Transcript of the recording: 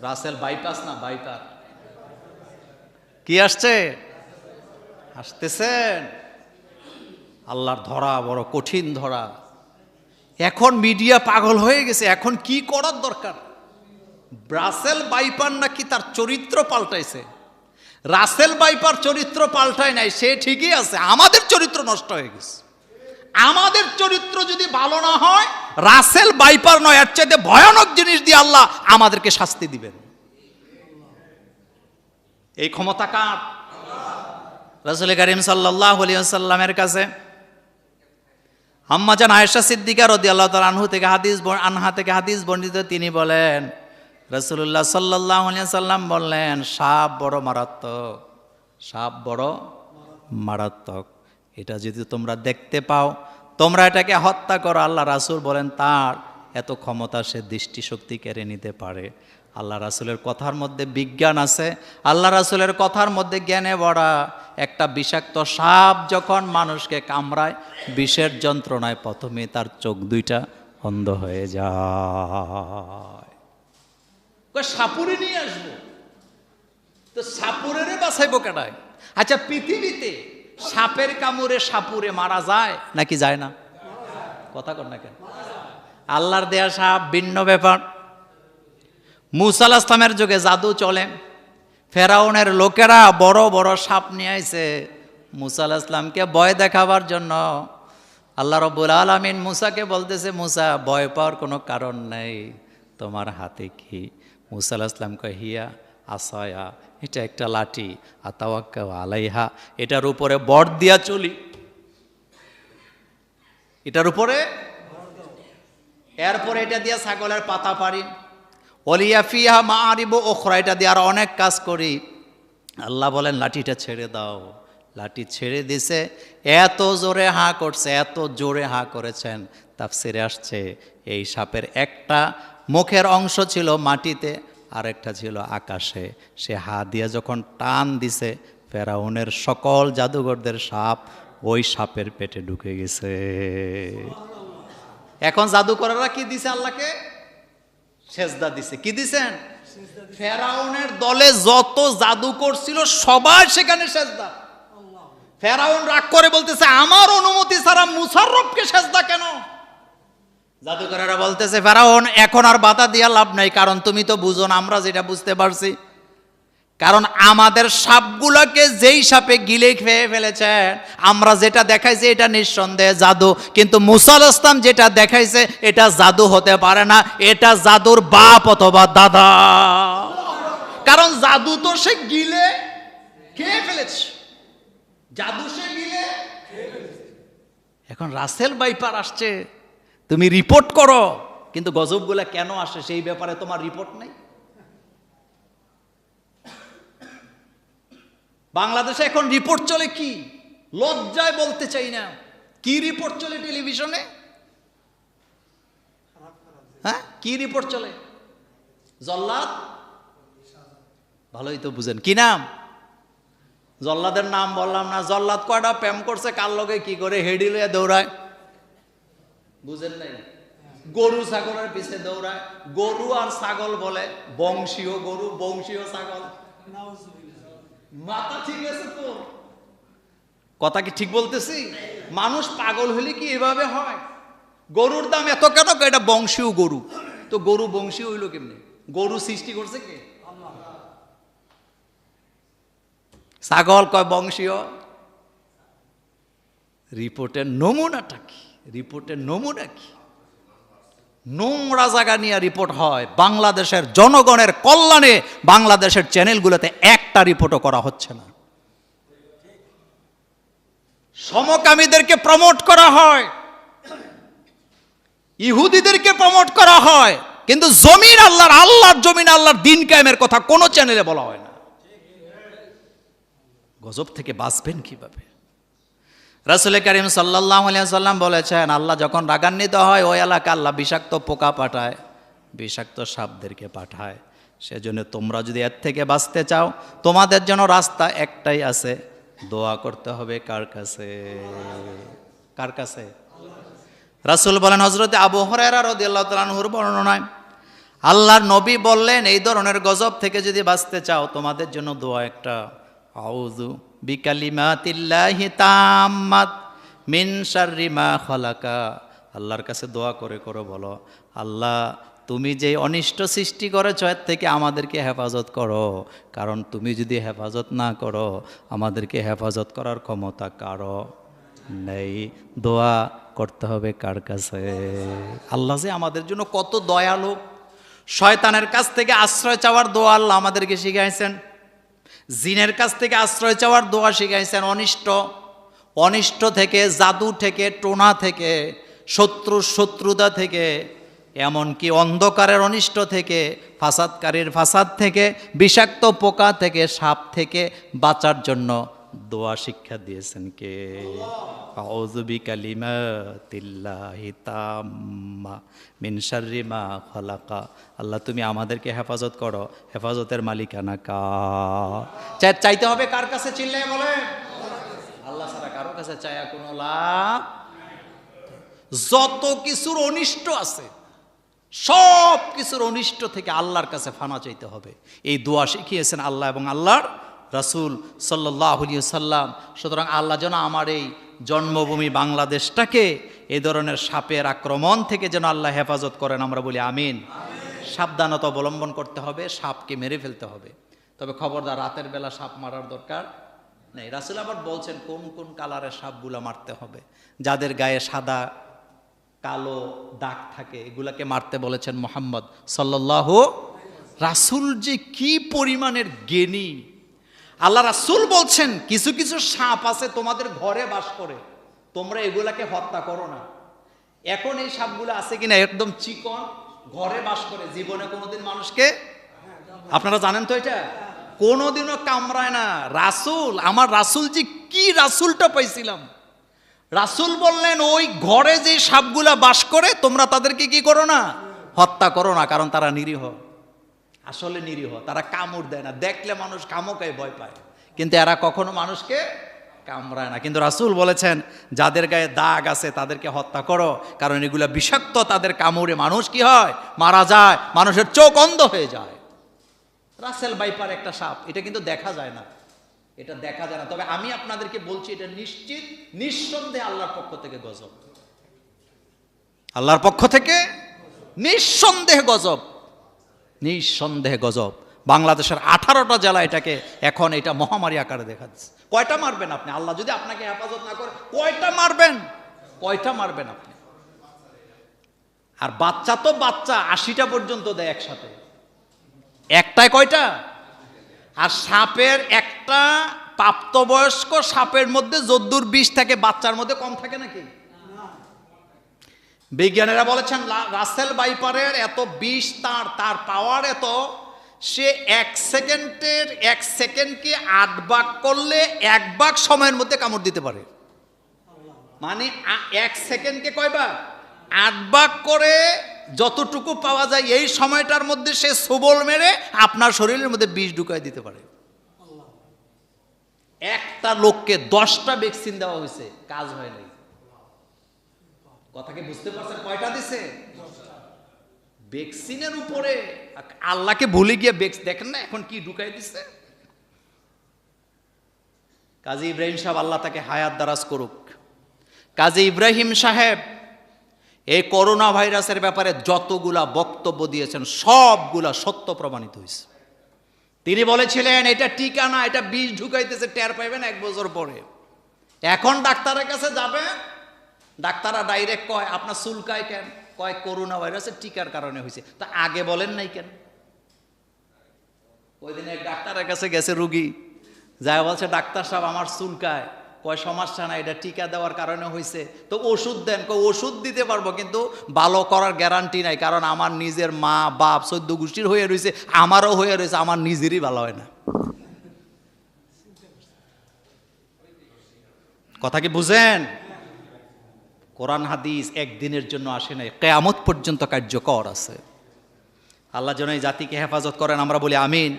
Rasel bypass না bypass কি আসছে, আসতেছেন। আল্লাহর ধরা বড় কঠিন ধরা। এখন মিডিয়া পাগল হয়ে গেছে, এখন কি করার দরকার? রাসেল বাইপার নাকি তার চরিত্র পাল্টাইছে। রাসেল বাইপার চরিত্র পাল্টায় নাই, সে ঠিকই আছে, আমাদের চরিত্র নষ্ট হয়ে গেছে। আমাদের চরিত্র যদি ভালো না হয়, রাসেল বাইপার নয়, এর চাইতে ভয়ানক জিনিস দিয়ে আল্লাহ আমাদেরকে শাস্তি দিবেন। এই ক্ষমতা কার? রাসূল কারীম সাল্লাল্লাহু আলাইহি ওয়াসাল্লামের কাছে আম্মা জান আয়েশা সিদ্দিকা রাদিয়াল্লাহু তাআলা আনহা থেকে হাদিস বর্ণিত। তিনি বলেন, রাসূলুল্লাহ সাল্লাল্লাহু আলাইহি ওয়াসাল্লাম বললেন, সাপ বড় মারাত্মক, সাপ বড় মারাত্মক। এটা যদি তোমরা দেখতে পাও, তোমরা এটাকে হত্যা করো। আল্লাহ রাসূল বলেন, তার এত ক্ষমতা, সে দৃষ্টিশক্তি কেড়ে নিতে পারে। আল্লাহ রাসূলের কথার মধ্যে বিজ্ঞান আছে, আল্লাহ রাসূলের কথার মধ্যে জ্ঞানে ভরা। একটা বিষাক্ত সাপ যখন মানুষকে কামড়ায়, বিষের যন্ত্রণায় প্রথমে তার চোখ দুইটা অন্ধ হয়ে যায়। সাপুরে নিয়ে আসবো তো সাপুরের বাঁচাইবো কেডায়? আচ্ছা, পৃথিবীতে সাপের কামড়ে সাপুরে মারা যায় নাকি যায় না? কথা কর না কেন? আল্লাহর দেয়া সাপ ভিন্ন ব্যাপার। মূসা আলাইহিস সালামের যুগে জাদু চলে। ফেরাউনের লোকেরা বড় বড় সাপ নিয়ে আইছে মূসা আলাইহিস সালামকে ভয় দেখাবার জন্য। আল্লাহ রাব্বুল আলামিন মূসাকে বলতেছে, মূসা, ভয় পাওয়ার কোনো কারণ নেই, তোমার হাতে কি? মূসা আলাইহিস সালাম কয়, হিয়া আসায়া, এটা একটা লাঠি, আতাওয়াক্কাউ আলাইহা, এটার উপরে বর দিয়া চলি, এটার উপরে। এরপরে এটা দিয়া ছাগলের পাতা পারি, ওলিয়া ফিহা মাআরিবু উখরা, এটা দিয়ে আর অনেক কাজ করি। আল্লাহ বলেন, লাঠিটা ছেড়ে দাও। লাঠি ছেড়ে দিছে, এত জোরে হাঁ করছে, এত জোরে হাঁ করেছেন, তাফসিরে আসছে এই সাপের একটা মুখের অংশ ছিল মাটিতে, আরেকটা ছিল আকাশে। সে হাত দিয়ে যখন টান দিছে, ফেরাউনের সকল জাদুঘরদের সাপ ওই সাপের পেটে ঢুকে গেছে। এখন জাদুকরেরা কি দিছে? আল্লাহকে সেজদা দিছে। কি দিছেন? ফেরাউনের দলে যত জাদুকর ছিল সবাই সেখানে সেজদা। ফেরাউন রাগ করে বলতেছে, আমার অনুমতি ছাড়া মূসার রবকে সেজদা কেন? জাদুকরেরা বলতেছে, ফেরাউন, এখন আর বাধা দিয়া লাভ নাই, কারণ তুমি তো বুঝো না, আমরা যেটা বুঝতে পারছি। কারণ আমাদের সাপগুলোকে যেই সাপে গিলে খেয়ে ফেলেছেন, আমরা যেটা দেখাইছি এটা নিঃসন্দেহে জাদু, কিন্তু মূসা আলাইহিস সালাম যেটা দেখাইছে এটা জাদু হতে পারে না, এটা জাদুর বাপ অথবা দাদা। কারণ জাদু তো সে গিলে খেয়ে ফেলেছে, জাদু সে গিলে খেয়ে ফেলেছে। এখন রাসেল বাইপার আসছে, তুমি রিপোর্ট করো, কিন্তু গজবগুলা কেন আসে সেই ব্যাপারে তোমার রিপোর্ট নেই। বাংলাদেশে এখন রিপোর্ট চলে কি, লজ্জায় বলতে চাই না, কি রিপোর্ট চলে টেলিভিশনে? হ্যাঁ, কি রিপোর্ট চলে? জল্লাদ, ভালোই তো বুঝেন, কি নাম? জল্লাদের নাম বললাম না। জল্লাদ কয়টা প্রেম করছে, কার লগে কি করে, হেডি লয়ে দৌড়ায়, বুঝেন নাই? গরু ছাগলের পিছে দৌড়ায়। গরু আর ছাগল বলে বংশীয় গরু, বংশীয় ছাগল। মাথা ঠিক আছে তো? কথা কি ঠিক বলতেছি? মানুষ পাগল হলে কি এভাবে হয়? গরুর দাম এত কেন? এটা বংশীয় গরু। তো গরু বংশীয় হইল কেমনে? গরু সৃষ্টি করছে কে? ছাগল কয় বংশীয়। রিপোর্টের নমুনাটা কি? রিপোর্টের নমুনা কি? নোংরা জায়গা নিয়ে রিপোর্ট হয়। বাংলাদেশের জনগণের কল্যাণে বাংলাদেশের চ্যানেলগুলোতে একটা রিপোর্টও করা হচ্ছে না। সমকামীদেরকে প্রমোট করা হয়, ইহুদিদেরকে প্রমোট করা হয়, কিন্তু জমিন আল্লাহর জমিন, আল্লাহর দিন কায়েমের কথা কোনো চ্যানেলে বলা হয় না। গজব থেকে বাঁচবেন কিভাবে? রাসূল কারীম সাল্লাল্লাহু আলাইহি ওয়াসাল্লাম বলেছেন, আল্লাহ যখন রাগান্বিত হয় ওই এলাকা আল্লাহ বিষাক্ত পোকা পাঠায়, বিষাক্ত সাপদেরকে পাঠায়। সেজন্য তোমরা যদি এর থেকে বাঁচতে চাও, তোমাদের জন্য রাস্তা একটাই আছে, দোয়া করতে হবে। কার কাছে? কার কাছে? রাসূল বলেন, হযরতে আবু হুরায়রা রাদিয়াল্লাহু তাআলা আনহুর বর্ণনায়, আল্লাহর নবী বললেন, এই ধরনের গজব থেকে যদি বাঁচতে চাও তোমাদের জন্য দোয়া একটা, আউযু বিকালিমাতিল্লাহি তাম্মাত মিন শাররি মা খালাকা। আল্লাহর কাছে দোয়া করে করে বলো, আল্লাহ তুমি যে অনিষ্ট সৃষ্টি করেছ এর থেকে আমাদেরকে হেফাজত করো, কারণ তুমি যদি হেফাজত না করো আমাদেরকে হেফাজত করার ক্ষমতা কারো নেই। দোয়া করতে হবে কার কাছে? আল্লাহ যে আমাদের জন্য কত দয়ালু। শয়তানের কাছ থেকে আশ্রয় চাওয়ার দোয়া আল্লাহ আমাদেরকে শিখাইছেন, জিনের কাছ থেকে আশ্রয় চাওয়ার দোয়া শিখাইছেন, অনিষ্ট থেকে, জাদু থেকে, টোনা থেকে, শত্রুতা থেকে, এমনকি অন্ধকারের অনিষ্ট থেকে, ফাসাদকারীর ফাসাদ থেকে, বিষাক্ত পোকা থেকে, সাপ থেকে বাঁচার জন্য দোয়া শিক্ষা দিয়েছেন কে? আউযু বিকালিমাতিল্লাহি তাম্মা মিন শাররি মা খালাকা। আল্লাহ তুমি আমাদেরকে হেফাজত করো, হেফাজতের মালিকানা কার? চাইতে হবে কার কাছে? চিল্লায় বলে, আল্লাহ ছাড়া কারো কাছে চায়া কোনো লাভ। যত কিছুর অনিষ্ট আছে সব কিছুর অনিষ্ট থেকে আল্লাহর কাছে ফানা চাইতে হবে। এই দোয়া শিখিয়েছেন আল্লাহ এবং আল্লাহর রাসূল সাল্লাল্লাহু আলাইহি সাল্লাম। সুতরাং আল্লাহ যেন আমার এই জন্মভূমি বাংলাদেশটাকে এই ধরনের সাপের আক্রমণ থেকে যেন আল্লাহ হেফাজত করেন, আমরা বলি আমিন। সাবধানতা অবলম্বন করতে হবে, সাপকে মেরে ফেলতে হবে। তবে খবরদার রাতের বেলা সাপ মারার দরকার নেই। রাসূল আবার বলছেন কোন কোন কালারের সাপগুলা মারতে হবে। যাদের গায়ে সাদা কালো দাগ থাকে এগুলাকে মারতে বলেছেন মুহাম্মদ সাল্লাল্লাহু। রাসূল যে কি পরিমাণের জ্ঞানী! আল্লাহ রাসূল বলছেন কিছু কিছু সাপ আছে তোমাদের ঘরে বাস করে, তোমরা এগুলাকে হত্যা করো না। এখন এই সাপগুলো আছে কিনা একদম চিকন, ঘরে বাস করে, জীবনে কোনোদিন মানুষকে, আপনারা জানেন তো এটা, কোনোদিনও কামড়ায় না। রাসূল, আমার রাসূল যে কি রাসূলটা পাইছিলাম। রাসূল বললেন ওই ঘরে যে সাপগুলা বাস করে তোমরা তাদেরকে কি করো না? হত্যা করো না, কারণ তারা নিরীহ। আসলে নিরীহ, তারা কামড় দেয় না, দেখলে মানুষ কামড়ায় ভয় পায়, কিন্তু এরা কখনো মানুষকে কামড়ায় না। কিন্তু রাসূল বলেছেন যাদের গায়ে দাগ আছে তাদেরকে হত্যা করো, কারণ এগুলা বিষাক্ত, তাদের কামড়ে মানুষ কি হয়? মারা যায়, মানুষের চোখ অন্ধ হয়ে যায়। রাসেল ভাইপার একটা সাপ, এটা কিন্তু দেখা যায় না, এটা দেখা যায় না। তবে আমি আপনাদেরকে বলছি এটা নিশ্চিত, নিঃসন্দেহে আল্লাহর পক্ষ থেকে গজব, আল্লাহর পক্ষ থেকে নিঃসন্দেহে গজব, নিঃসন্দেহে গজব। বাংলাদেশের 18টা জেলা এটাকে এখন এটা মহামারী আকারে দেখা দিচ্ছে। কয়টা মারবেন আপনি? আল্লাহ যদি আপনাকে হেফাজত না করে কয়টা মারবেন? কয়টা মারবেন আপনি? আর বাচ্চা তো বাচ্চা 80টা পর্যন্ত দেয় একসাথে, একটায় কয়টা? আর সাপের একটা প্রাপ্তবয়স্ক সাপের মধ্যে যদ্দূর বিষ থাকে বাচ্চার মধ্যে কম থাকে নাকি? বিজ্ঞানীরা বলেছেন রাসেল ভাইপারের এত বিষ, তার পাওয়ার এত, সে 1 সেকেন্ডকে 8 ভাগ করলে 1 ভাগ সময়ের মধ্যে কামড় দিতে পারে। মানে 1 সেকেন্ডকে কয় ভাগ? 8 ভাগ করে যতটুকু পাওয়া যায় এই সময়টার মধ্যে সে সবল মেরে আপনার শরীরের মধ্যে বিষ ঢুকায় দিতে পারে। একটা লোককে 10টা ভ্যাকসিন দেওয়া হয়েছে, কাজ হয় নাই। কথা কি বুঝতে পারছেন? কয়টা দিছে? ভ্যাকসিনের উপরে আল্লাহকে ভুলে গিয়ে দেখেন না এখন কি ঢুকাই দিছে। কাজী ইব্রাহিম সাহেব, আল্লাহ তাকে হায়াত দারাজ করুক। কাজী ইব্রাহিম সাহেব এই করোনা ভাইরাসের ব্যাপারে যতগুলা বক্তব্য দিয়েছেন সবগুলা সত্য প্রমাণিত হয়েছে। তিনি বলেছিলেন এটা টিকা না, এটা বিষ ঢুকাইতেছে, টের পাইবেন 1 বছর পরে। এখন ডাক্তারের কাছে যাবে, ডাক্তাররা ডাইরেক্ট কয় আপনার চুলকায় কেন? কয় করোনা ভাইরাসের টিকার কারণে হয়েছে। তা আগে বলেন নাই কেন? ওই দিন এক ডাক্তারের কাছে গেছে রুগী, যায় বলছে ডাক্তার সাহেব আমার চুলকায়। কয় সমস্যা না, এটা টিকা দেওয়ার কারণে হয়েছে। তো ওষুধ দেন। কয় ওষুধ দিতে পারবো কিন্তু ভালো করার গ্যারান্টি নাই, কারণ আমার নিজের মা বাপ 14 গোষ্ঠীর হয়ে রয়েছে, আমারও হয়ে রয়েছে, আমার নিজেরই ভালো হয় না। কথা কি বুঝেন? কোরআন হাদিস একদিনের জন্য আসে নাই, কিয়ামত পর্যন্ত কার্যকর আছে। আল্লাহ যেন এই জাতিকে হেফাজত করেন, আমরা বলি আমিন।